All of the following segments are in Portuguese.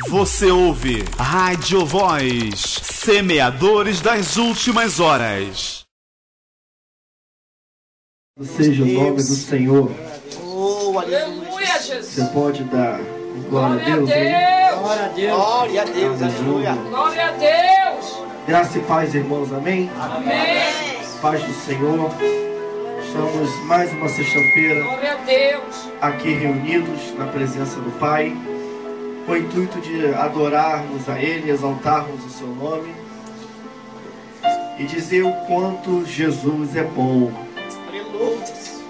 Você ouve Rádio Voz, semeadores das últimas horas. Seja o nome do Senhor. Oh, aleluia, Jesus. Você pode dar glória a Deus? Glória a Deus. Glória a Deus, aleluia. Glória a Deus. Graça e paz, irmãos, amém? Amém. Paz do Senhor. Estamos mais uma sexta-feira Glória a Deus. aqui reunidos na presença do Pai, com o intuito de adorarmos a Ele, exaltarmos o Seu nome e dizer o quanto Jesus é bom.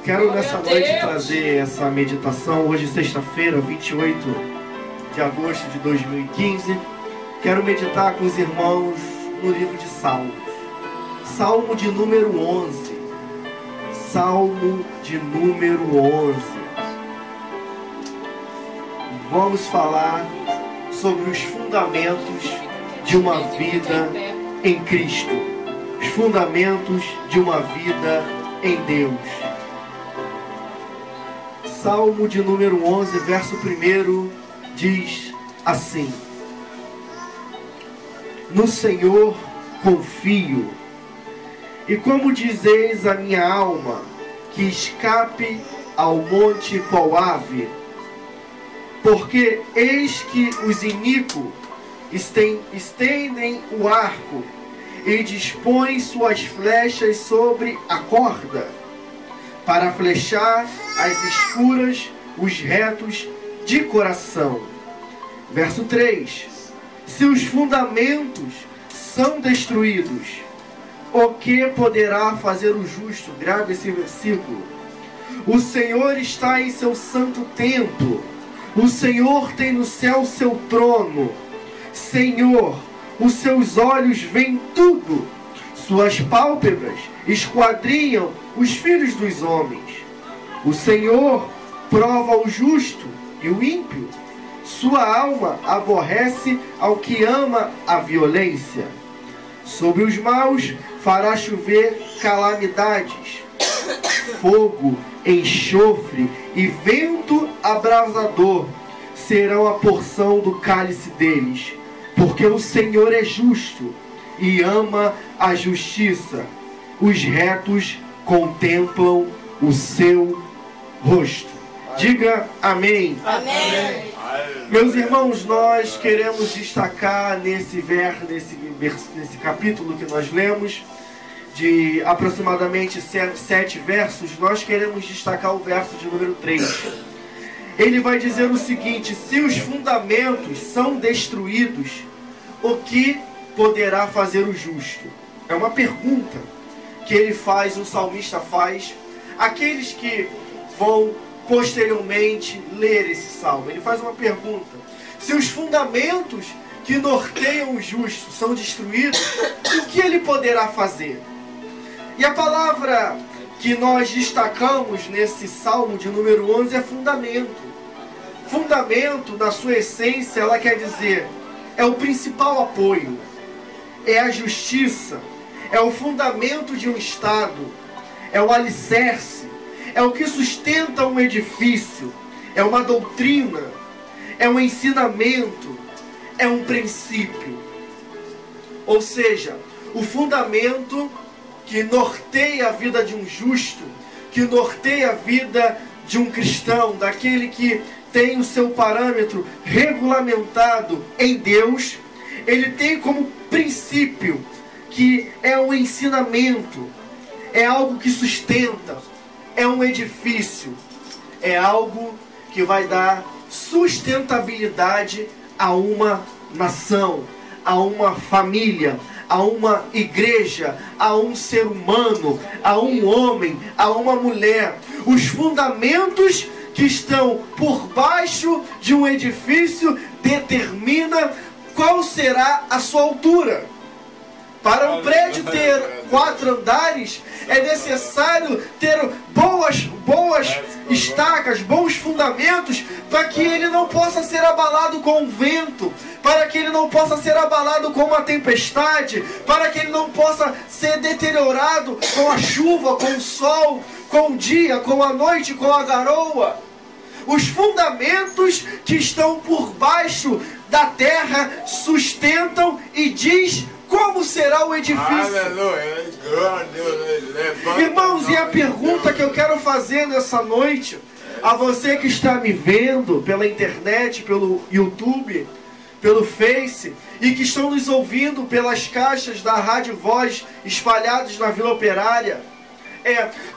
Quero nessa noite trazer essa meditação, hoje sexta-feira, 28 de agosto de 2015. Quero meditar com os irmãos no livro de Salmos. Salmo de número 11. Salmo de número 11. Vamos falar sobre os fundamentos de uma vida em Cristo. Os fundamentos de uma vida em Deus. Salmo de número 11, verso 1, diz assim: No Senhor confio, e como dizeis a minha alma, que escape ao monte qual ave, porque eis que os iníquos estendem o arco e dispõem suas flechas sobre a corda, para flechar as escuras os retos de coração. Verso 3: Se os fundamentos são destruídos, o que poderá fazer o justo? Grave esse versículo. O Senhor está em seu santo templo. O Senhor tem no céu seu trono. Senhor, os seus olhos veem tudo. Suas pálpebras esquadrinham os filhos dos homens. O Senhor prova o justo e o ímpio. Sua alma aborrece ao que ama a violência. Sobre os maus fará chover calamidades, fogo, enxofre e vento abrasador serão a porção do cálice deles, porque o Senhor é justo e ama a justiça. Os retos contemplam o seu rosto. Diga amém. Amém. Meus irmãos, nós queremos destacar nesse capítulo que nós lemos, de aproximadamente 7 versos, nós queremos destacar o verso de número 3. Ele vai dizer o seguinte: se os fundamentos são destruídos, o que poderá fazer o justo? É uma pergunta que ele faz, o salmista faz, aqueles que vão posteriormente ler esse salmo. Ele faz uma pergunta: se os fundamentos que norteiam o justo são destruídos, o que ele poderá fazer? E a palavra que nós destacamos nesse salmo de número 11 é fundamento. Fundamento, na sua essência, ela quer dizer, é o principal apoio, é a justiça, é o fundamento de um Estado, é o alicerce, é o que sustenta um edifício, é uma doutrina, é um ensinamento, é um princípio. Ou seja, o fundamento que norteia a vida de um justo, que norteia a vida de um cristão, daquele que tem o seu parâmetro regulamentado em Deus, ele tem como princípio que é um ensinamento, é algo que sustenta, é um edifício, é algo que vai dar sustentabilidade a uma nação, a uma família, a uma igreja, a um ser humano, a um homem, a uma mulher. Os fundamentos que estão por baixo de um edifício determinam qual será a sua altura. Para um prédio ter 4 andares, é necessário ter boas estacas, bons fundamentos, para que ele não possa ser abalado com o vento, para que ele não possa ser abalado com uma tempestade, para que ele não possa ser deteriorado com a chuva, com o sol, com o dia, com a noite, com a garoa. Os fundamentos que estão por baixo da terra sustentam e diz como será o edifício. Irmãos, e a pergunta que eu quero fazer nessa noite, a você que está me vendo pela internet, pelo YouTube, pelo Face, e que estão nos ouvindo pelas caixas da Rádio Voz espalhados na Vila Operária,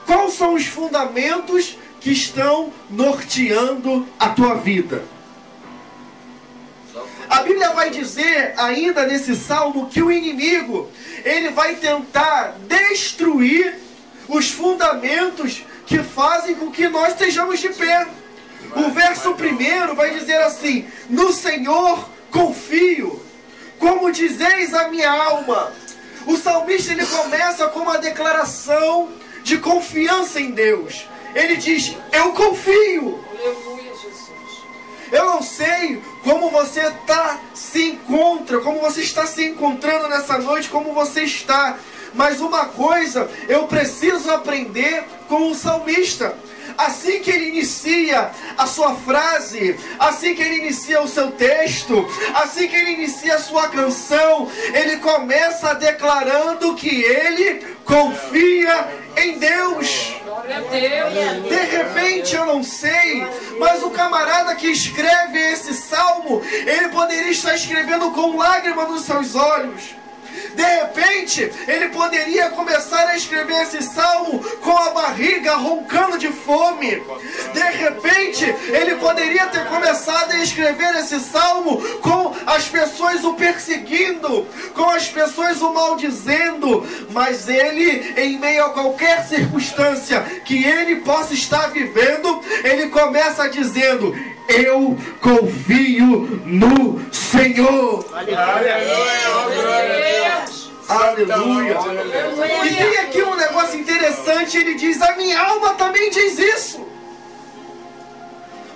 quais são os fundamentos que estão norteando a tua vida? A Bíblia vai dizer ainda nesse salmo que o inimigo, ele vai tentar destruir os fundamentos que fazem com que nós estejamos de pé. O verso 1 vai dizer assim: no Senhor confio, como dizeis a minha alma. O salmista, ele começa com uma declaração de confiança em Deus. Ele diz: eu confio. Aleluia, Jesus. Eu não sei como você se encontra, como você está se encontrando nessa noite, como você está. Mas uma coisa eu preciso aprender com o salmista. Assim que ele inicia a sua frase, assim que ele inicia o seu texto, assim que ele inicia a sua canção, ele começa declarando que ele confia em Deus. Glória a Deus. De repente, eu não sei, mas o camarada que escreve esse salmo, ele poderia estar escrevendo com lágrimas nos seus olhos. De repente, ele poderia começar a escrever esse salmo com a barriga roncando de fome. De repente, ele poderia ter começado a escrever esse salmo com as pessoas o perseguindo, com as pessoas o maldizendo. Mas ele, em meio a qualquer circunstância que ele possa estar vivendo, ele começa dizendo: eu confio no Senhor. Aleluia. E tem aqui um negócio interessante. Ele diz: a minha alma também diz isso.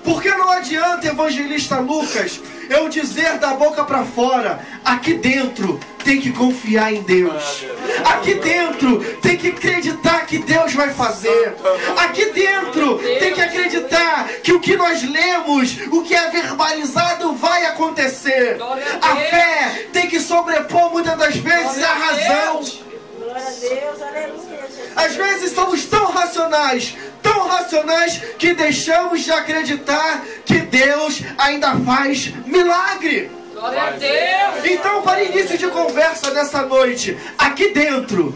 Porque não adianta, evangelista Lucas, eu dizer da boca para fora: aqui dentro tem que confiar em Deus. Aqui dentro tem que acreditar que Deus vai fazer. Aqui dentro tem que acreditar que o que nós lemos, o que é verbalizado, vai acontecer. A fé tem que sobrepor muitas das vezes a razão. Glória a Deus, aleluia. Às vezes somos tão racionais que deixamos de acreditar que Deus ainda faz milagre. Glória a Deus. Então, para início de conversa nessa noite, aqui dentro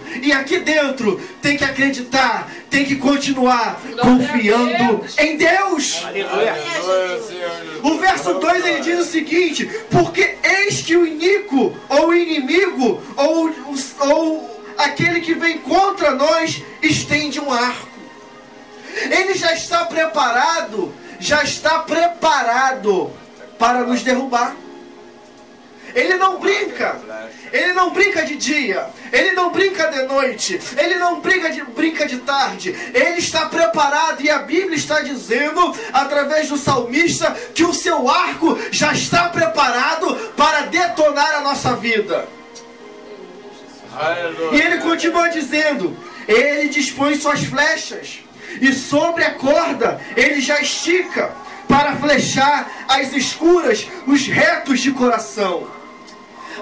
tem que acreditar, tem que continuar confiando em Deus. Aleluia. O verso 2 ele diz o seguinte: porque eis que o iníquo, ou o inimigo, ou aquele que vem contra nós, estende um arco. Ele já está preparado para nos derrubar. Ele não brinca de dia, ele não brinca de noite, ele não brinca de tarde. Ele está preparado, e a Bíblia está dizendo, através do salmista, que o seu arco já está preparado para detonar a nossa vida. E ele continua dizendo: ele dispõe suas flechas, e sobre a corda ele já estica, para flechar as escuras, os retos de coração.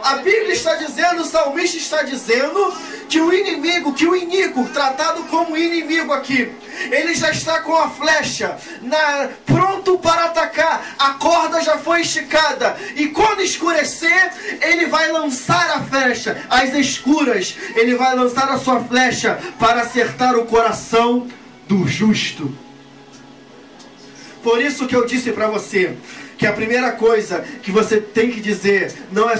A Bíblia está dizendo, o salmista está dizendo, que o inimigo, que o iníquo, tratado como inimigo aqui, ele já está com a flecha pronto para atacar. A corda já foi esticada, e quando escurecer, ele vai lançar a flecha. Às escuras, ele vai lançar a sua flecha para acertar o coração do justo. Por isso que eu disse para você que a primeira coisa que você tem que dizer não é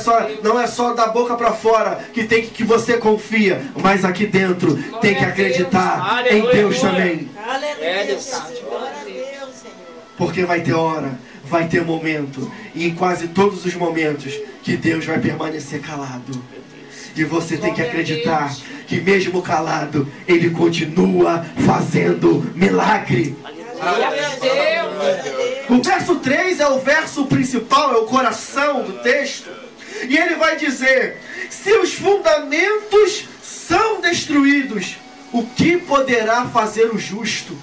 só da boca para fora que você confia, mas aqui dentro tem que acreditar em Deus também. Aleluia, Jesus. Glória a Deus, Senhor. Porque vai ter hora, vai ter momento, e em quase todos os momentos que Deus vai permanecer calado. E você tem que acreditar que mesmo calado, Ele continua fazendo milagre. Glória a Deus. O verso 3 é o verso principal, é o coração do texto. E ele vai dizer: se os fundamentos são destruídos, o que poderá fazer o justo?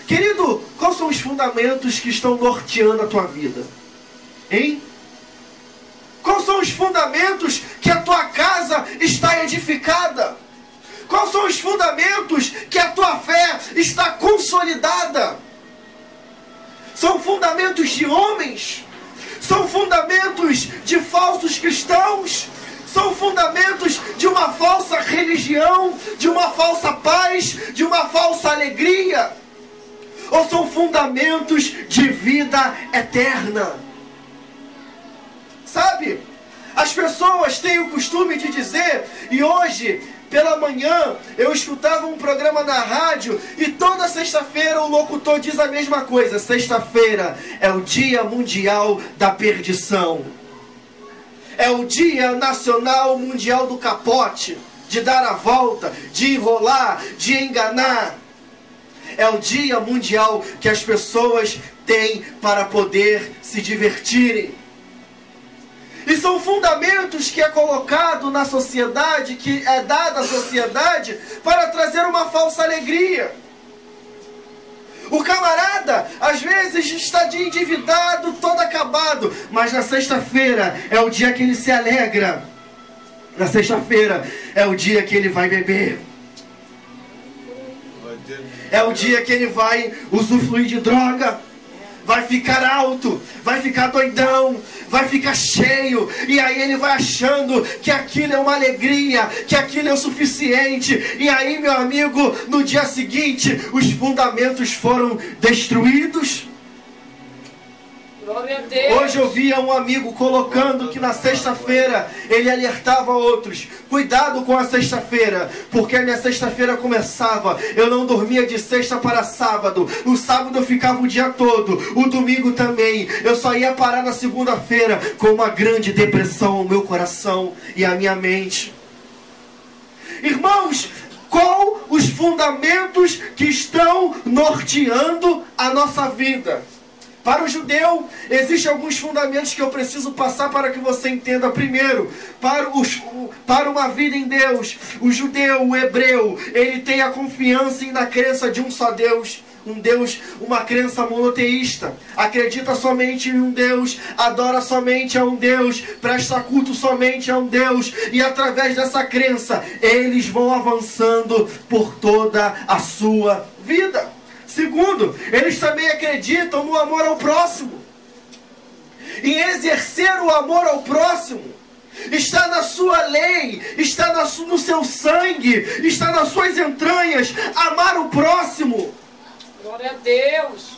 Querido, quais são os fundamentos que estão norteando a tua vida? Hein? fundamentos que a tua casa está edificada? Quais são os fundamentos que a tua fé está consolidada? São fundamentos de homens? São fundamentos de falsos cristãos? São fundamentos de uma falsa religião, de uma falsa paz, de uma falsa alegria? Ou são fundamentos de vida eterna? Sabe, as pessoas têm o costume de dizer, e hoje, pela manhã, eu escutava um programa na rádio, e toda sexta-feira o locutor diz a mesma coisa: sexta-feira é o Dia Mundial da Perdição. É o Dia Nacional Mundial do Capote, de dar a volta, de enrolar, de enganar. É o dia mundial que as pessoas têm para poder se divertirem. E são fundamentos que é colocado na sociedade, que é dado à sociedade para trazer uma falsa alegria. O camarada, às vezes, está de endividado, todo acabado, mas na sexta-feira é o dia que ele se alegra. Na sexta-feira é o dia que ele vai beber. É o dia que ele vai usufruir de droga. Vai ficar alto, vai ficar doidão, vai ficar cheio. E aí ele vai achando que aquilo é uma alegria, que aquilo é o suficiente. E aí, meu amigo, no dia seguinte, os fundamentos foram destruídos. Glória a Deus. Hoje eu via um amigo colocando que na sexta-feira ele alertava outros: cuidado com a sexta-feira, porque a minha sexta-feira começava, eu não dormia de sexta para sábado, no sábado eu ficava o dia todo, o domingo também, eu só ia parar na segunda-feira com uma grande depressão no meu coração e a minha mente. Irmãos, qual os fundamentos que estão norteando a nossa vida? Para o judeu, existem alguns fundamentos que eu preciso passar para que você entenda. Primeiro, para uma vida em Deus, o judeu, o hebreu, ele tem a confiança e na crença de um só Deus. Um Deus, uma crença monoteísta. Acredita somente em um Deus, adora somente a um Deus, presta culto somente a um Deus. E através dessa crença, eles vão avançando por toda a sua vida. Segundo, eles também acreditam no amor ao próximo. Em exercer o amor ao próximo. Está na sua lei, está no seu sangue, está nas suas entranhas. Amar o próximo. Glória a Deus.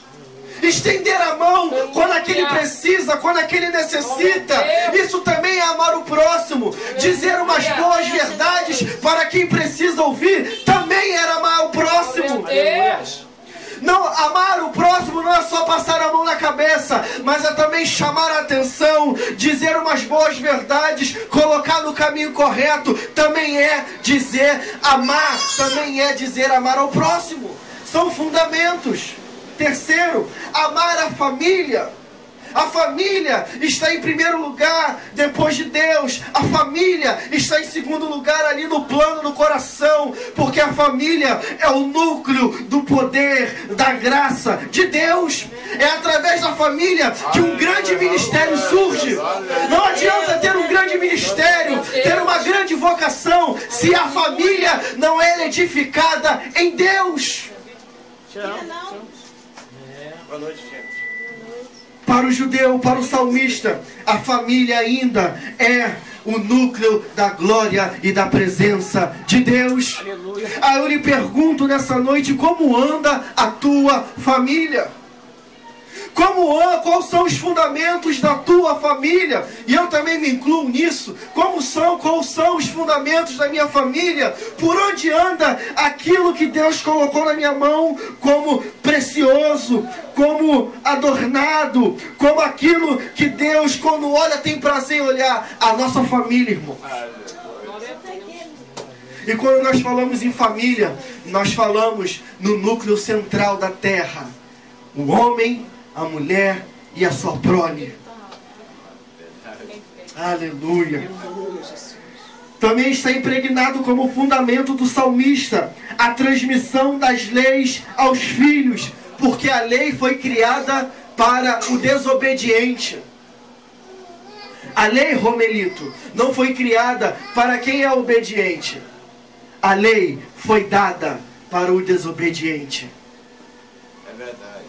Estender a mão quando aquele precisa, quando aquele necessita. Isso também é amar o próximo. Dizer umas boas verdades para quem precisa ouvir também era amar o próximo. Glória a Deus. Não, amar o próximo não é só passar a mão na cabeça, mas é também chamar a atenção, dizer umas boas verdades, colocar no caminho correto, também é dizer amar, também é dizer amar ao próximo. São fundamentos. Terceiro, amar a família. A família está em primeiro lugar depois de Deus. A família está em segundo lugar ali no plano, no coração. Porque a família é o núcleo do poder, da graça de Deus. É através da família que um grande ministério surge. Não adianta ter um grande ministério, ter uma grande vocação, se a família não é edificada em Deus. Boa noite, gente. Para o judeu, para o salmista, a família ainda é o núcleo da glória e da presença de Deus. Aleluia. Aí eu lhe pergunto nessa noite: como anda a tua família? Quais são os fundamentos da tua família? E eu também me incluo nisso. Quais são os fundamentos da minha família? Por onde anda aquilo que Deus colocou na minha mão como precioso, como adornado, como aquilo que Deus, quando olha, tem prazer em olhar? A nossa família, irmão. E quando nós falamos em família, nós falamos no núcleo central da terra: o homem, a mulher e a sua prole. Aleluia. Também está impregnado como fundamento do salmista a transmissão das leis aos filhos, porque a lei foi criada para o desobediente. A lei, Romelito, não foi criada para quem é obediente. A lei foi dada para o desobediente. É verdade.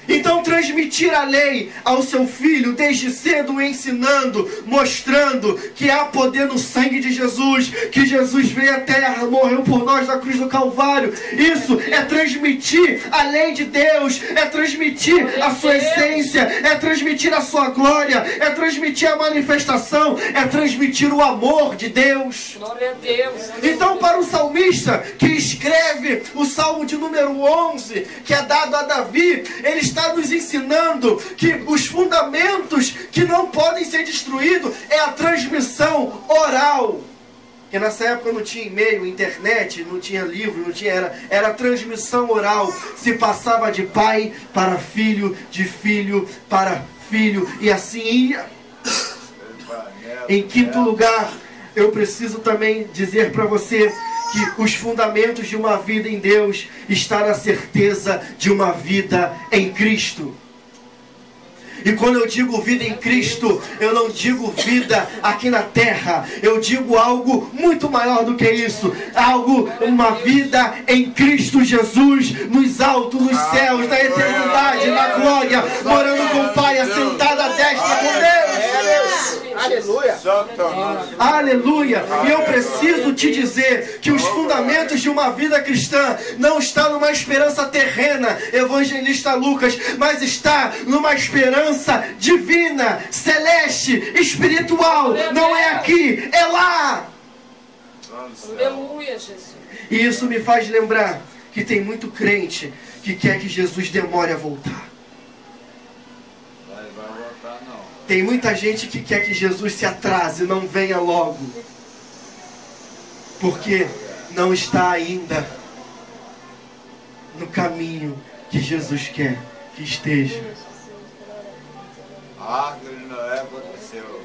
Então transmitir a lei ao seu filho desde cedo, ensinando, mostrando que há poder no sangue de Jesus, que Jesus veio à terra, morreu por nós na cruz do Calvário. Isso é transmitir a lei de Deus, é transmitir a sua essência, é transmitir a sua glória, é transmitir a manifestação, é transmitir o amor de Deus. Glória a Deus. Então, para o salmista que escreve o Salmo de número 11, que é dado a Davi, ele está nos ensinando que os fundamentos que não podem ser destruídos é a transmissão oral. Porque nessa época não tinha e-mail, internet, não tinha livro, não tinha, era transmissão oral. Se passava de pai para filho, de filho para filho, e assim ia. Em quinto lugar, eu preciso também dizer para você que os fundamentos de uma vida em Deus está na certeza de uma vida em Cristo. E quando eu digo vida em Cristo, eu não digo vida aqui na terra. Eu digo algo muito maior do que isso. Uma vida em Cristo Jesus, nos altos, nos céus, na eternidade, na glória, morando com o Pai, assentado à destra com Deus. Aleluia. Aleluia. E eu preciso te dizer que os fundamentos de uma vida cristã não estão numa esperança terrena, evangelista Lucas, mas está numa esperança divina, celeste, espiritual. Não é aqui, é lá. Aleluia, Jesus. E isso me faz lembrar que tem muito crente que quer que Jesus demore a voltar. Vai voltar não. Tem muita gente que quer que Jesus se atrase, não venha logo. Porque não está ainda no caminho que Jesus quer que esteja. A árvore de Noé aconteceu.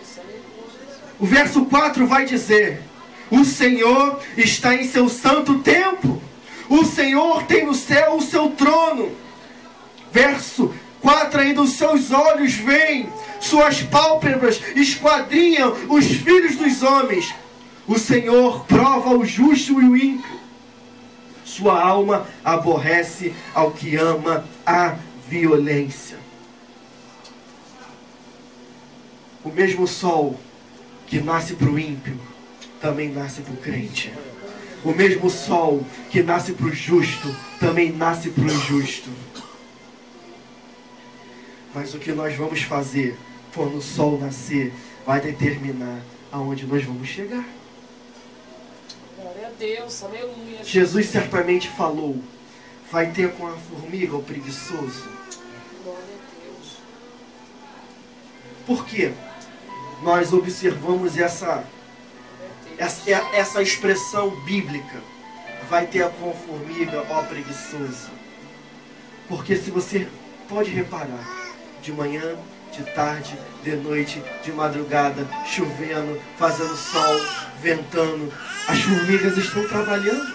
O verso 4 vai dizer: o Senhor está em seu santo templo. O Senhor tem no céu o seu trono. Verso 4 ainda: os seus olhos veem, suas pálpebras esquadrinham os filhos dos homens. O Senhor prova o justo e o ímpio. Sua alma aborrece ao que ama a violência. O mesmo sol que nasce para o ímpio também nasce para o crente. O mesmo sol que nasce para o justo também nasce para o injusto. Mas o que nós vamos fazer quando o sol nascer vai determinar aonde nós vamos chegar. Glória a Deus, aleluia. Jesus certamente falou: vai ter com a formiga o preguiçoso. Glória a Deus. Por quê? Nós observamos essa expressão bíblica: vai ter com a formiga, ó preguiçoso. Porque se você pode reparar, de manhã, de tarde, de noite, de madrugada, chovendo, fazendo sol, ventando, as formigas estão trabalhando.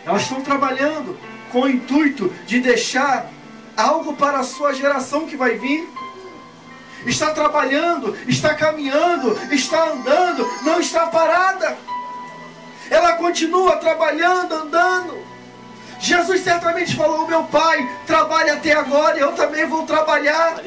Elas estão trabalhando com o intuito de deixar algo para a sua geração que vai vir. Está trabalhando, está caminhando, está andando, não está parada. Ela continua trabalhando, andando. Jesus certamente falou: meu Pai trabalha até agora, eu também vou trabalhar.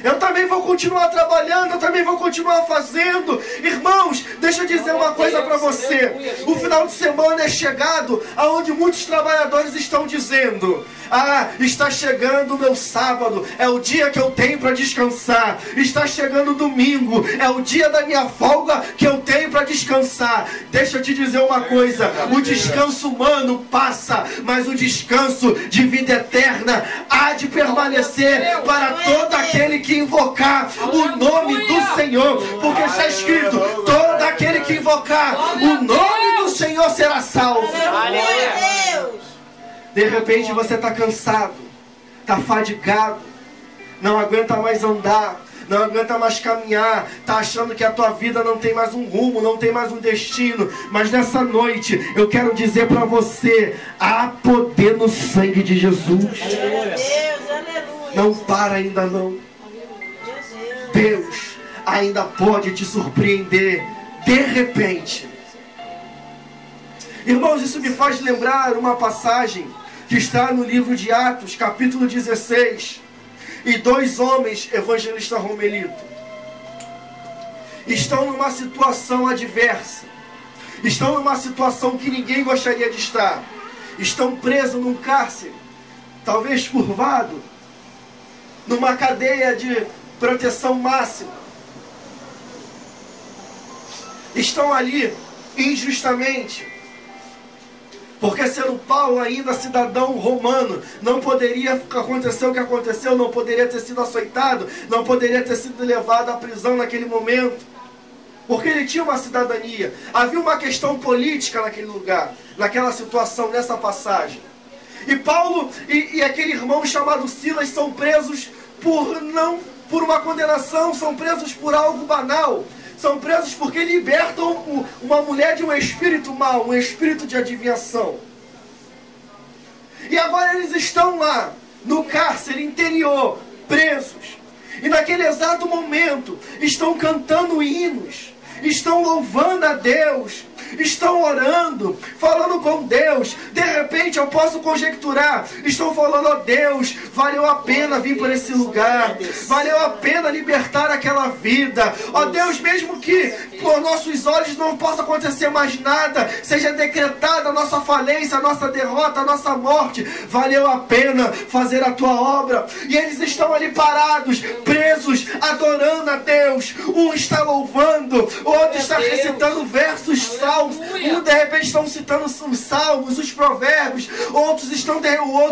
Eu também vou continuar trabalhando, eu também vou continuar fazendo. Irmãos, deixa eu dizer uma coisa para você. O final de semana é chegado aonde muitos trabalhadores estão dizendo: ah, está chegando o meu sábado, é o dia que eu tenho para descansar. Está chegando o domingo, é o dia da minha folga que eu tenho para descansar. Deixa eu te dizer uma coisa: o descanso humano passa, mas o descanso de vida eterna há de permanecer para todo aquele que invocar o nome do Senhor. Porque está escrito: todo aquele que invocar o nome do Senhor será salvo. De repente você está cansado, está fadigado, não aguenta mais andar, não aguenta mais caminhar, está achando que a tua vida não tem mais um rumo, não tem mais um destino. Mas nessa noite eu quero dizer para você: há poder no sangue de Jesus. Não para ainda não. Deus ainda pode te surpreender de repente. Irmãos, isso me faz lembrar uma passagem que está no livro de Atos, capítulo 16. E 2 homens, evangelista Romelito, estão numa situação adversa. Estão numa situação que ninguém gostaria de estar. Estão presos num cárcere, talvez curvado, numa cadeia de proteção máxima. Estão ali injustamente, porque sendo Paulo ainda cidadão romano, não poderia acontecer o que aconteceu, não poderia ter sido açoitado, não poderia ter sido levado à prisão naquele momento, porque ele tinha uma cidadania. Havia uma questão política naquele lugar, naquela situação, nessa passagem. E Paulo e aquele irmão chamado Silas são presos por uma condenação, são presos por algo banal. São presos porque libertam uma mulher de um espírito mau, um espírito de adivinhação. E agora eles estão lá, no cárcere interior, presos. E naquele exato momento, estão cantando hinos, estão louvando a Deus, estão orando, falando com Deus. De repente eu posso conjecturar, estão falando: ó Deus, valeu a pena vir por esse lugar, valeu a pena libertar aquela vida, ó Deus, mesmo que por nossos olhos não possa acontecer mais nada, seja decretada a nossa falência, a nossa derrota, a nossa morte, valeu a pena fazer a tua obra. E eles estão ali parados, presos, adorando a Deus. Um está louvando, o outro está recitando versos salmos. Um de repente estão citando os salmos, os provérbios. O outro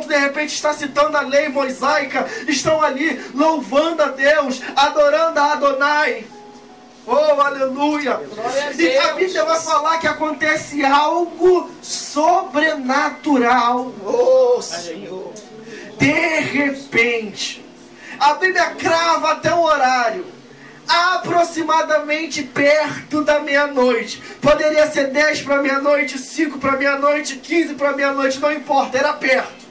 de repente está citando a lei mosaica. Estão ali louvando a Deus, adorando a Adonai. Oh, aleluia! E a Bíblia vai falar que acontece algo sobrenatural. Oh, Senhor! De repente, a Bíblia crava até o horário. Aproximadamente perto da meia-noite. Poderia ser 10 para meia-noite, 5 para meia-noite, 15 para meia-noite, não importa, era perto.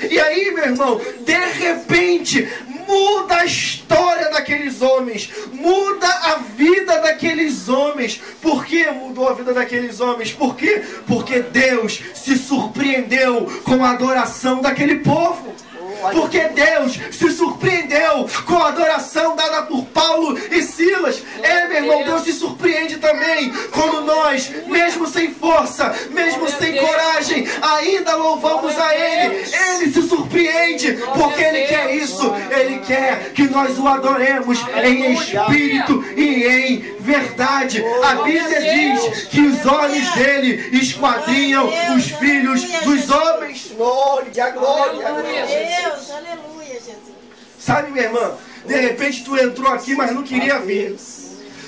E aí, meu irmão, de repente muda a história daqueles homens, muda a vida daqueles homens. Por que mudou a vida daqueles homens? Por quê? Porque Deus se surpreendeu com a adoração daquele povo. Porque Deus se surpreendeu com a adoração dada por Paulo e Silas. Meu irmão, Deus se surpreende também quando nós, mesmo sem força, mesmo sem coragem, ainda louvamos a Ele. Ele se surpreende porque Ele quer isso. Ele quer que nós o adoremos em espírito e em verdade. A Bíblia diz que os olhos dele esquadrinham os filhos dos homens. Glória, glória, glória. Aleluia, Jesus. Sabe, minha irmã, de repente tu entrou aqui, mas não queria vir.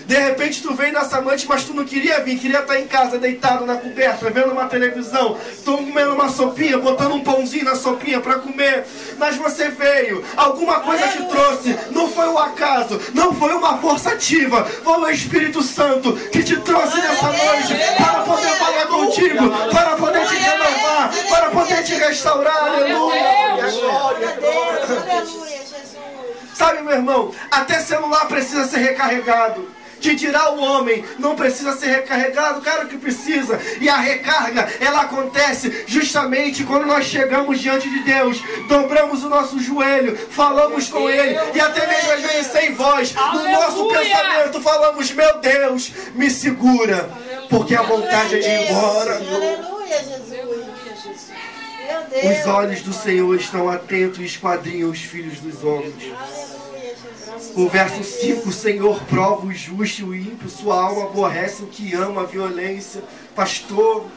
De repente tu veio nessa noite, mas tu não queria vir. Queria estar em casa, deitado na coberta, vendo uma televisão, comendo uma sopinha, botando um pãozinho na sopinha para comer. Mas você veio, alguma coisa te trouxe. Não foi o acaso, não foi uma força ativa. Foi o Espírito Santo que te trouxe nessa noite para poder falar contigo, para poder te renovar, para poder te restaurar. Aleluia. Glória a Deus. Aleluia, Jesus. Sabe, meu irmão, até celular precisa ser recarregado. Que dirá o homem, não precisa ser recarregado? Claro que precisa. E a recarga, ela acontece justamente quando nós chegamos diante de Deus, dobramos o nosso joelho, falamos com Ele, e até mesmo às vezes sem voz, no nosso pensamento falamos: meu Deus, me segura, porque a vontade é de ir embora. Aleluia, Jesus. Meu Deus. Os olhos do Senhor estão atentos e esquadrinham os filhos dos homens. O verso 5: o Senhor prova o justo e o ímpio, sua alma aborrece o que ama a violência. Pastor,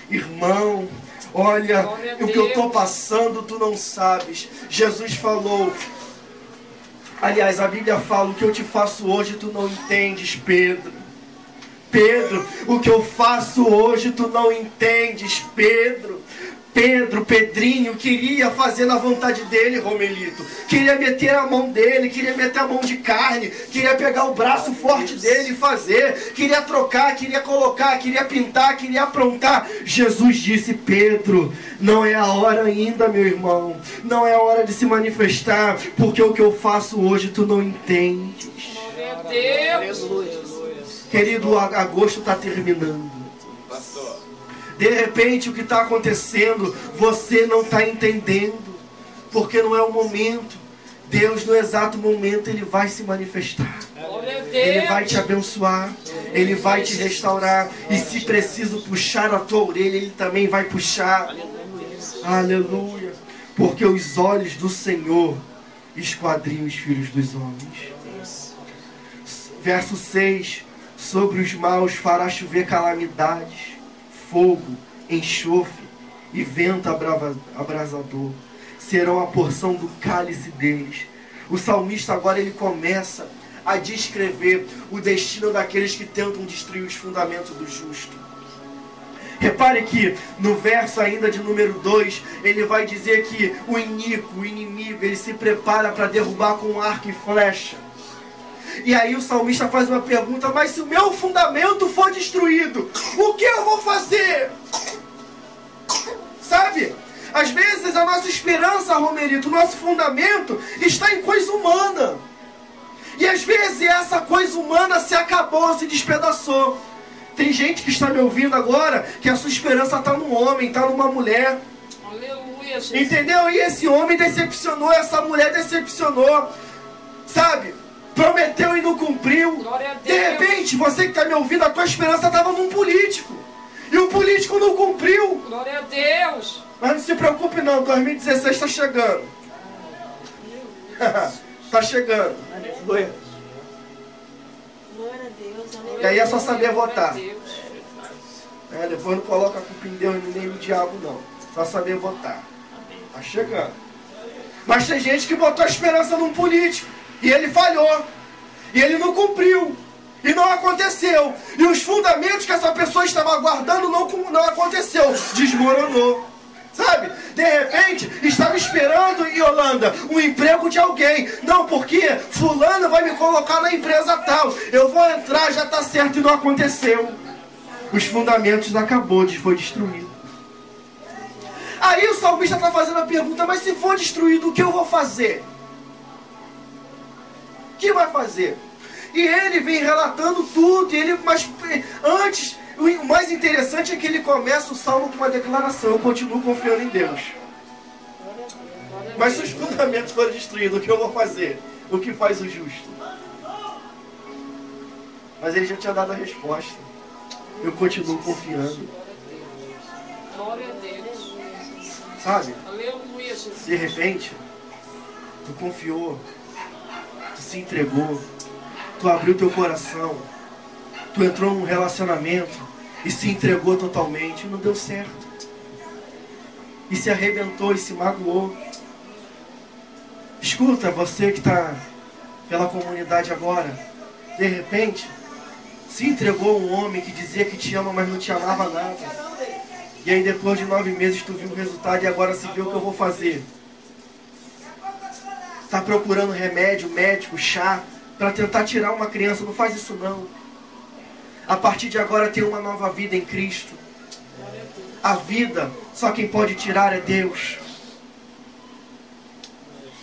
irmão, olha, o que eu estou passando tu não sabes. Jesus falou, aliás, a Bíblia fala: o que eu te faço hoje tu não entendes, Pedro. Pedro, o que eu faço hoje tu não entendes, Pedro. Pedrinho, queria fazer na vontade dele, Romelito. Queria meter a mão dele, queria meter a mão de carne, queria pegar o braço forte dele e fazer. Queria trocar, queria colocar, queria pintar, queria aprontar. Jesus disse: Pedro, não é a hora ainda, meu irmão. Não é a hora de se manifestar, porque o que eu faço hoje tu não entendes. Glória a Deus. Querido, o agosto está terminando. Pastor. De repente o que está acontecendo, você não está entendendo, porque não é o momento. Deus no exato momento Ele vai se manifestar. Glória a Deus. Ele vai te abençoar, Ele vai te restaurar. E se preciso puxar a tua orelha, Ele também vai puxar. Aleluia. Porque os olhos do Senhor esquadriam os filhos dos homens. Verso 6. Sobre os maus fará chover calamidades, fogo, enxofre e vento abrasador serão a porção do cálice deles. O salmista agora ele começa a descrever o destino daqueles que tentam destruir os fundamentos do justo. Repare que no verso ainda de número 2, ele vai dizer que o iníquo, o inimigo, ele se prepara para derrubar com arco e flecha. E aí o salmista faz uma pergunta: mas se o meu fundamento for destruído, o que eu vou fazer? Sabe? Às vezes a nossa esperança, Romerito, o nosso fundamento está em coisa humana. E às vezes essa coisa humana se acabou, se despedaçou. Tem gente que está me ouvindo agora que a sua esperança está num homem, está numa mulher. Aleluia, Jesus. Entendeu? E esse homem decepcionou, essa mulher decepcionou. Sabe? Prometeu e não cumpriu. Glória a De Deus. repente, você que está me ouvindo, a tua esperança estava num político. E o político não cumpriu. Glória a Deus. Mas não se preocupe não, 2016 está chegando. Está chegando. Glória a Deus. E aí é só saber votar. Glória a Deus. Depois não coloca a culpa em Deus nem no diabo não. Só saber votar. Está chegando. Mas tem gente que botou a esperança num político. E ele falhou. E ele não cumpriu. E não aconteceu. E os fundamentos que essa pessoa estava aguardando não aconteceu. Desmoronou. Sabe? De repente, estava esperando, Yolanda, um emprego de alguém. Não, porque fulano vai me colocar na empresa tal. Eu vou entrar, já está certo, e não aconteceu. Os fundamentos acabou, foi destruído. Aí o salmista está fazendo a pergunta: mas se for destruído, o que eu vou fazer? O que vai fazer? E ele vem relatando tudo. Mas antes, o mais interessante é que ele começa o salmo com uma declaração: eu continuo confiando em Deus. Mas se os fundamentos forem destruídos, o que eu vou fazer? O que faz o justo? Mas ele já tinha dado a resposta: eu continuo confiando. Glória a Deus. Sabe? Aleluia, Jesus. De repente, tu confiou, tu se entregou, tu abriu teu coração, tu entrou num relacionamento e se entregou totalmente, e não deu certo. E se arrebentou e se magoou. Escuta, você que está pela comunidade agora, de repente, se entregou a um homem que dizia que te ama, mas não te amava nada. E aí depois de 9 meses tu viu o resultado e agora se vê o que eu vou fazer. Está procurando remédio, médico, chá, para tentar tirar uma criança. Não faz isso não. A partir de agora tem uma nova vida em Cristo. A vida, só quem pode tirar é Deus.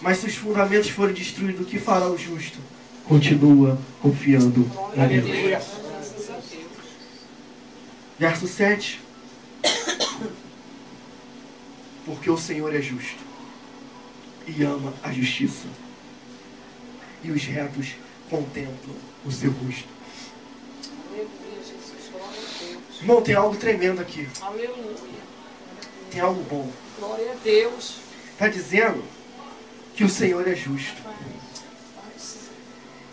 Mas se os fundamentos forem destruídos, o que fará o justo? Continua confiando em Deus. Graças a Deus. Verso 7. Porque o Senhor é justo e ama a justiça, e os retos contemplam o seu rosto. Aleluia, Jesus. Glória a Deus. Irmão, tem algo tremendo aqui. Aleluia. Tem algo bom. Glória a Deus. Está dizendo que o Senhor é justo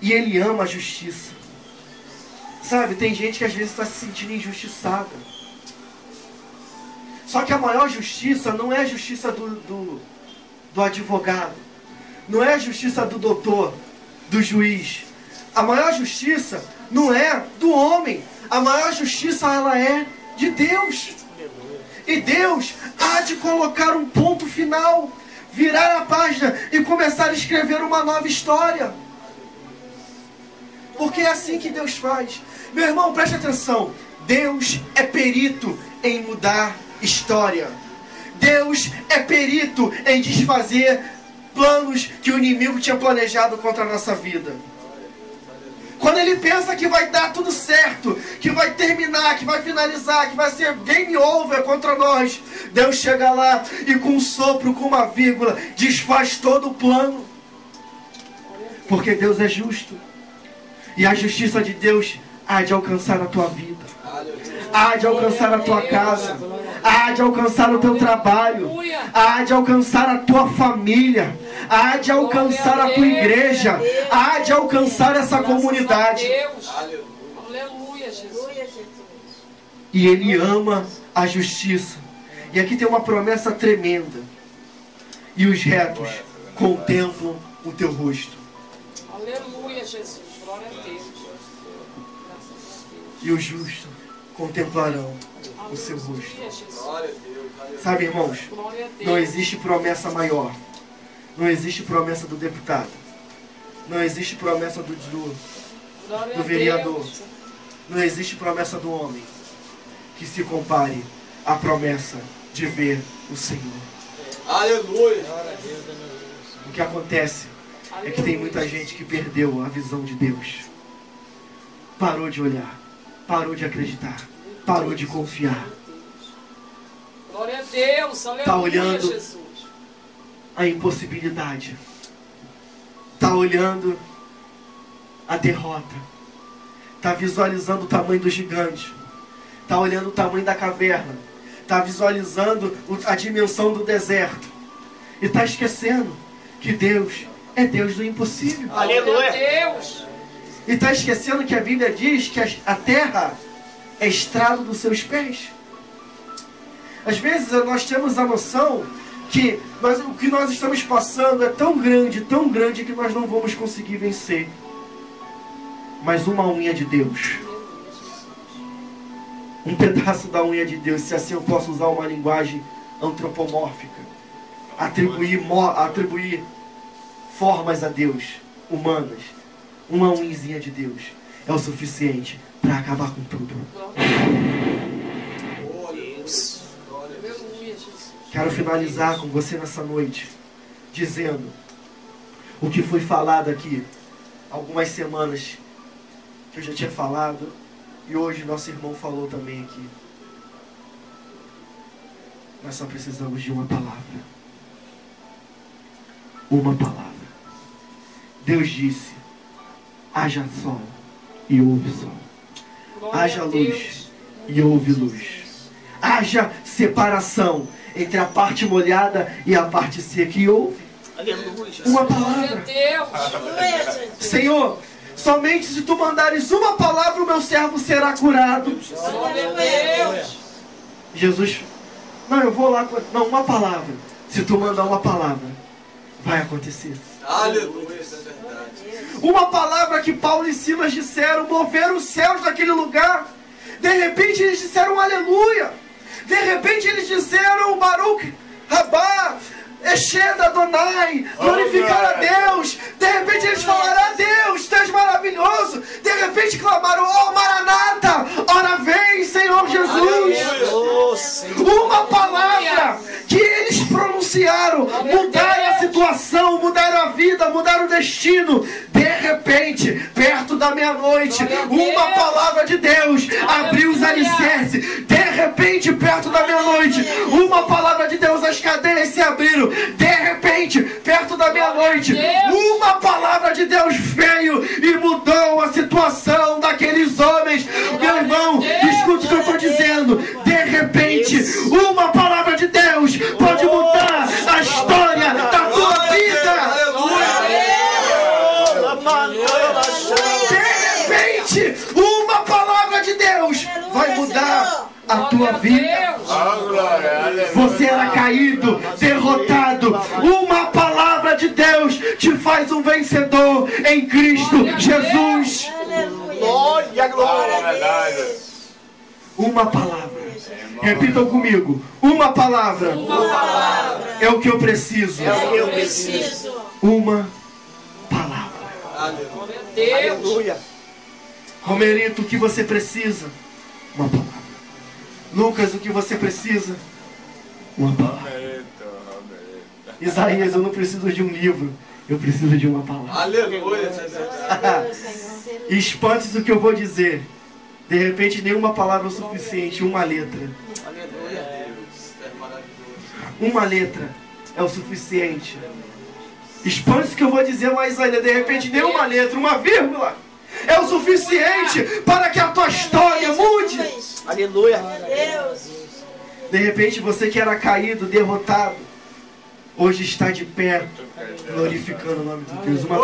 e Ele ama a justiça. Sabe, tem gente que às vezes está se sentindo injustiçada. Só que a maior justiça não é a justiça do advogado. Não é a justiça do doutor, do juiz. A maior justiça não é do homem. A maior justiça, ela é de Deus. E Deus há de colocar um ponto final, virar a página e começar a escrever uma nova história. Porque é assim que Deus faz. Meu irmão, preste atenção. Deus é perito em mudar história. Deus é perito em desfazer planos que o inimigo tinha planejado contra a nossa vida. Quando ele pensa que vai dar tudo certo, que vai terminar, que vai finalizar, que vai ser game over contra nós, Deus chega lá e com um sopro, com uma vírgula, desfaz todo o plano. Porque Deus é justo. E a justiça de Deus há de alcançar a tua vida, há de alcançar a tua casa, há de alcançar o teu trabalho, há de alcançar a tua família, há de alcançar a tua igreja, há de alcançar essa comunidade. Aleluia, Jesus. E Ele ama a justiça. E aqui tem uma promessa tremenda. E os retos contemplam o teu rosto. Aleluia, Jesus. Glória a Deus. E os justos contemplarão o seu rosto. Jesus. Sabe, irmãos, Glória a Deus. não existe promessa maior. Não existe promessa do deputado. Não existe promessa do Glória a vereador. Deus. Não existe promessa do homem que se compare à promessa de ver o Senhor. Aleluia. O que acontece é que tem muita gente que perdeu a visão de Deus. Parou de olhar, parou de acreditar, parou de confiar. Glória a Deus. Aleluia, Tá olhando Jesus. a impossibilidade. Está olhando a derrota. Está visualizando o tamanho do gigante. Está olhando o tamanho da caverna. Está visualizando a dimensão do deserto. E está esquecendo que Deus é Deus do impossível. Glória a Deus. E está esquecendo que a Bíblia diz que a terra é estrado dos seus pés. Às vezes nós temos a noção que o que nós estamos passando é tão grande que nós não vamos conseguir vencer. Mas uma unha de Deus, um pedaço da unha de Deus, se assim eu posso usar uma linguagem antropomórfica, atribuir formas a Deus, humanas, uma unhazinha de Deus é o suficiente para acabar com tudo. Aleluia, Jesus. Quero finalizar com você nessa noite, dizendo o que foi falado aqui algumas semanas, que eu já tinha falado, e hoje nosso irmão falou também aqui. Nós só precisamos de uma palavra. Uma palavra. Deus disse: haja sol e houve sol. Glória Haja a luz Deus. e houve luz. Haja separação entre a parte molhada e a parte seca, e houve uma Glória a palavra. Deus. Aleluia, Jesus. Senhor, somente se tu mandares uma palavra, o meu servo será curado. Glória a Deus. Jesus, não, eu vou lá, não, uma palavra. Se tu mandar uma palavra, vai acontecer. Aleluia, isso é verdade. Uma palavra que Paulo e Silas disseram, moveram os céus daquele lugar. De repente eles disseram aleluia. De repente eles disseram Baruch Rabá, Esheda Adonai, glorificar a Deus. De repente eles falaram: a Deus, tu és maravilhoso. De repente clamaram: oh Maranata, ora vem, Senhor Jesus. Uma palavra que eles pronunciaram, mudaram a situação, mudaram a vida, mudaram o destino. De repente, perto da meia-noite, uma palavra de Deus abriu os alicerces. De repente, perto da meia-noite, uma palavra de Deus, as cadeias se abriram. De repente, perto da meia-noite, uma palavra de Deus veio e mudou a situação daqueles homens. Meu irmão, escute o que eu estou dizendo. De repente, uma palavra de Deus pode mudar a história da tua vida. De repente, uma palavra de Deus vai mudar a tua vida. Você era caído, derrotado. Uma palavra de Deus te faz um vencedor em Cristo Jesus. Aleluia. Glória, glória. Uma palavra. Repitam comigo. Uma palavra. É o que eu preciso. Uma palavra. Aleluia. Romerito, o que você precisa? Uma palavra. Lucas, o que você precisa? Uma palavra. Isaías, eu não preciso de um livro. Eu preciso de uma palavra. Aleluia. Espante-se o que eu vou dizer. De repente, nenhuma palavra é o suficiente. Uma letra. Uma letra é o suficiente. Espante-se o que eu vou dizer, mas olha, de repente, nenhuma letra, uma vírgula é o suficiente para que a tua história mude. Aleluia. De repente, você que era caído, derrotado, hoje está de pé, glorificando o nome de Deus. Uma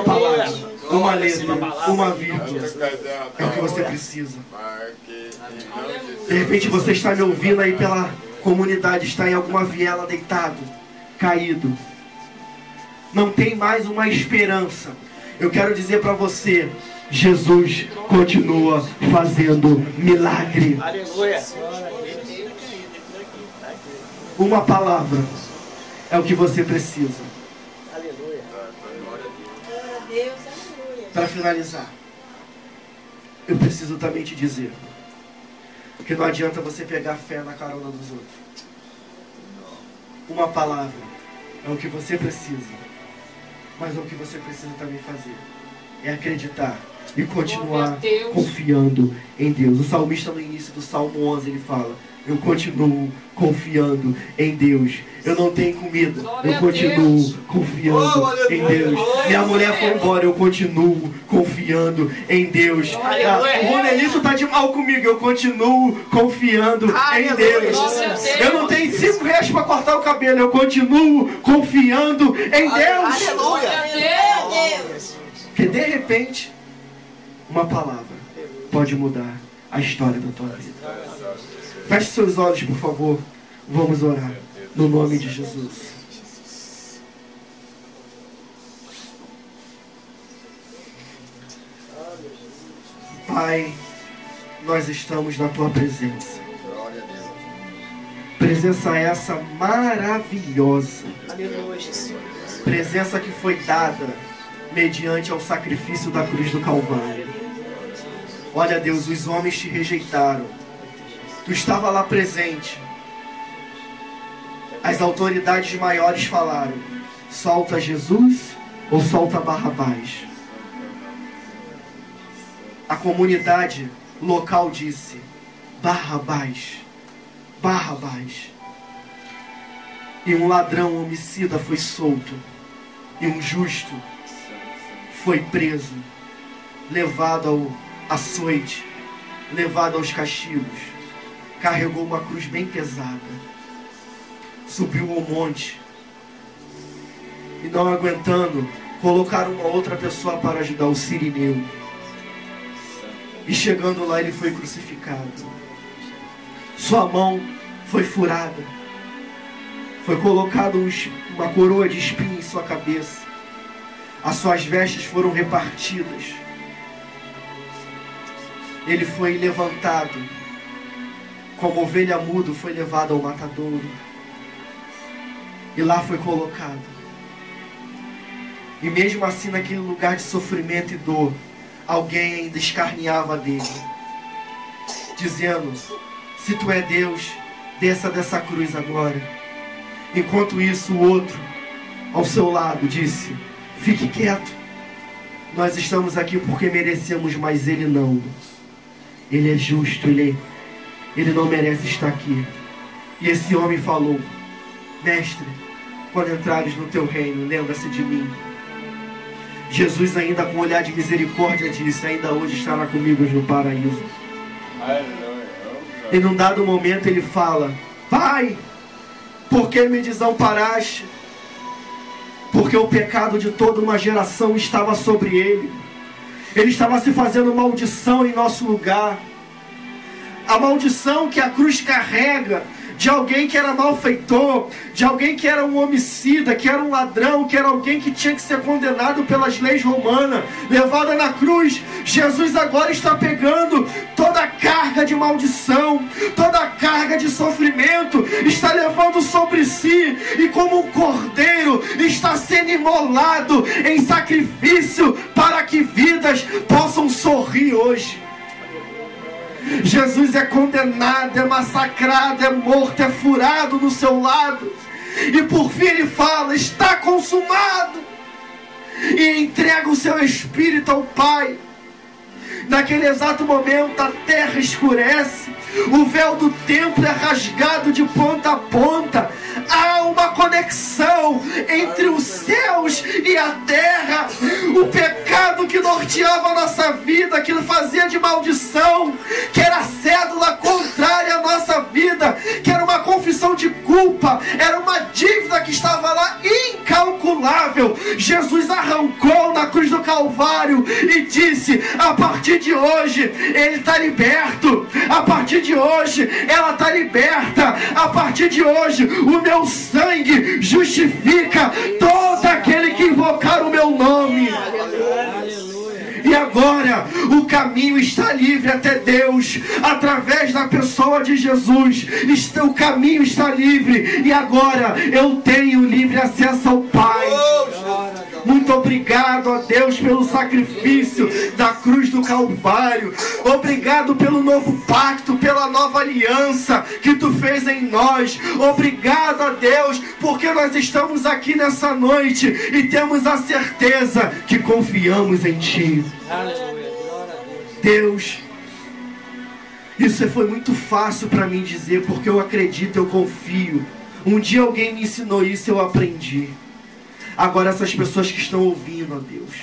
palavra, uma letra, uma vírgula é o que você precisa. De repente você está me ouvindo aí pela comunidade, está em alguma viela deitado, caído. Não tem mais uma esperança. Eu quero dizer para você, Jesus continua fazendo milagre. Aleluia. Uma palavra é o que você precisa. Aleluia. Para finalizar, eu preciso também te dizer que não adianta você pegar fé na carona dos outros. Uma palavra é o que você precisa, mas o que você precisa também fazer é acreditar e continuar confiando em Deus. O salmista, no início do Salmo 11, ele fala: eu continuo confiando em Deus. Eu não tenho comida, eu continuo confiando em Deus. Minha mulher foi embora, eu continuo confiando em Deus. O Ronelito está de mal comigo, eu continuo confiando em Deus. Eu não tenho R$5 para cortar o cabelo, eu continuo confiando em Deus. Porque de repente, uma palavra pode mudar a história da tua vida. Feche seus olhos, por favor. Vamos orar. No nome de Jesus. Pai, nós estamos na tua presença. Presença essa maravilhosa. Presença que foi dada mediante ao sacrifício da cruz do Calvário. Olha, Deus, os homens te rejeitaram. Tu estava lá presente. As autoridades maiores falaram: solta Jesus ou solta Barrabás. A comunidade local disse: Barrabás, Barrabás. E um ladrão homicida foi solto. E um justo foi preso, levado ao açoite, levado aos castigos. Carregou uma cruz bem pesada, subiu ao monte e, não aguentando, colocaram uma outra pessoa para ajudar, o Cirineu. E chegando lá, ele foi crucificado. Sua mão foi furada, foi colocada uma coroa de espinho em sua cabeça. As suas vestes foram repartidas. Ele foi levantado, como ovelha muda foi levado ao matadouro. E lá foi colocado. E mesmo assim, naquele lugar de sofrimento e dor, alguém ainda escarneava dele, dizendo: se tu é Deus, desça dessa cruz agora. Enquanto isso, o outro ao seu lado disse: fique quieto, nós estamos aqui porque merecemos, mas ele não. Ele é justo, ele não merece estar aqui. E esse homem falou: mestre, quando entrares no teu reino, lembra-se de mim. Jesus, ainda com um olhar de misericórdia, disse: ainda hoje estará comigo no paraíso. E num dado momento ele fala: Pai, por que me desamparaste? Porque o pecado de toda uma geração estava sobre ele. Ele estava se fazendo maldição em nosso lugar. A maldição que a cruz carrega de alguém que era malfeitor, de alguém que era um homicida, que era um ladrão, que era alguém que tinha que ser condenado pelas leis romanas, levada na cruz. Jesus agora está pegando toda toda carga de maldição, toda carga de sofrimento, está levando sobre si, e como um cordeiro está sendo imolado em sacrifício para que vidas possam sorrir hoje. Jesus é condenado, é massacrado, é morto, é furado no seu lado, e por fim ele fala: está consumado, e entrega o seu espírito ao Pai. Naquele exato momento a terra escurece, o véu do templo é rasgado de ponta a ponta. Há uma conexão entre os céus e a terra. O pecado que norteava a nossa vida, que fazia de maldição, que era cédula contrária à nossa vida, que era uma confissão de culpa, era uma dívida que estava lá incalculável, Jesus arrancou na cruz do Calvário e disse: a partir de hoje ele está liberto, a partir de hoje ela está liberta, a partir de hoje o meu sangue justifica todo aquele que invocar o meu nome. E agora o caminho está livre até Deus, através da pessoa de Jesus. O caminho está livre, e agora eu tenho livre acesso ao Pai. Muito obrigado a Deus pelo sacrifício da cruz do Calvário. Obrigado pelo novo pacto, pela nova aliança que tu fez em nós. Obrigado a Deus, porque nós estamos aqui nessa noite e temos a certeza que confiamos em Ti. Aleluia, glória a Deus. Deus, isso foi muito fácil para mim dizer, porque eu acredito, eu confio. Um dia alguém me ensinou isso, eu aprendi. Agora essas pessoas que estão ouvindo, ó Deus,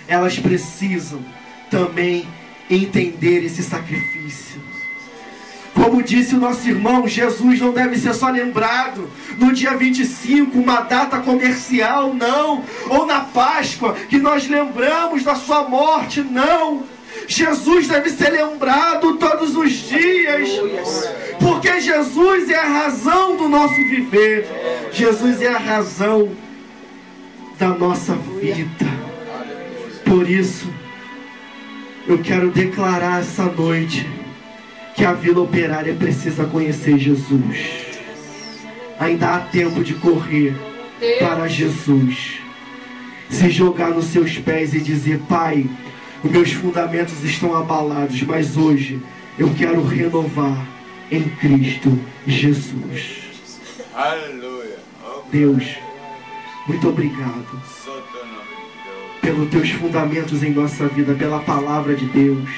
elas precisam também entender esse sacrifício. Como disse o nosso irmão, Jesus não deve ser só lembrado no dia 25, uma data comercial, não. Ou na Páscoa, que nós lembramos da sua morte, não. Jesus deve ser lembrado todos os dias, porque Jesus é a razão do nosso viver. Jesus é a razão da nossa vida. Por isso, eu quero declarar essa noite que a Vila Operária precisa conhecer Jesus. Ainda há tempo de correr para Jesus, se jogar nos seus pés e dizer: Pai, os meus fundamentos estão abalados, mas hoje eu quero renovar em Cristo Jesus. Aleluia. Deus, muito obrigado pelos teus fundamentos em nossa vida, pela palavra de Deus.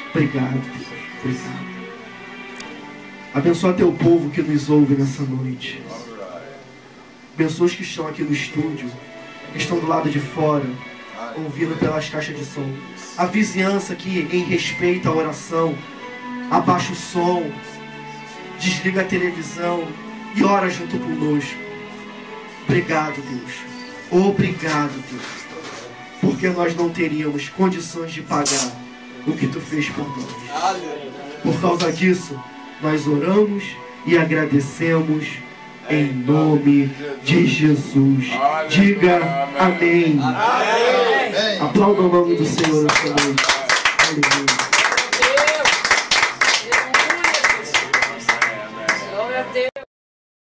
Obrigado, Deus. Obrigado. Abençoa teu povo que nos ouve nessa noite. Abençoa os que estão aqui no estúdio, que estão do lado de fora, ouvindo pelas caixas de som. A vizinhança que, em respeito à oração, abaixa o som, desliga a televisão e ora junto conosco. Obrigado, Deus. Obrigado, Deus. Porque nós não teríamos condições de pagar o que tu fez por nós. Por causa disso, nós oramos e agradecemos em nome de Jesus. Diga amém. Aplauda o nome do Senhor nessa noite. Aleluia.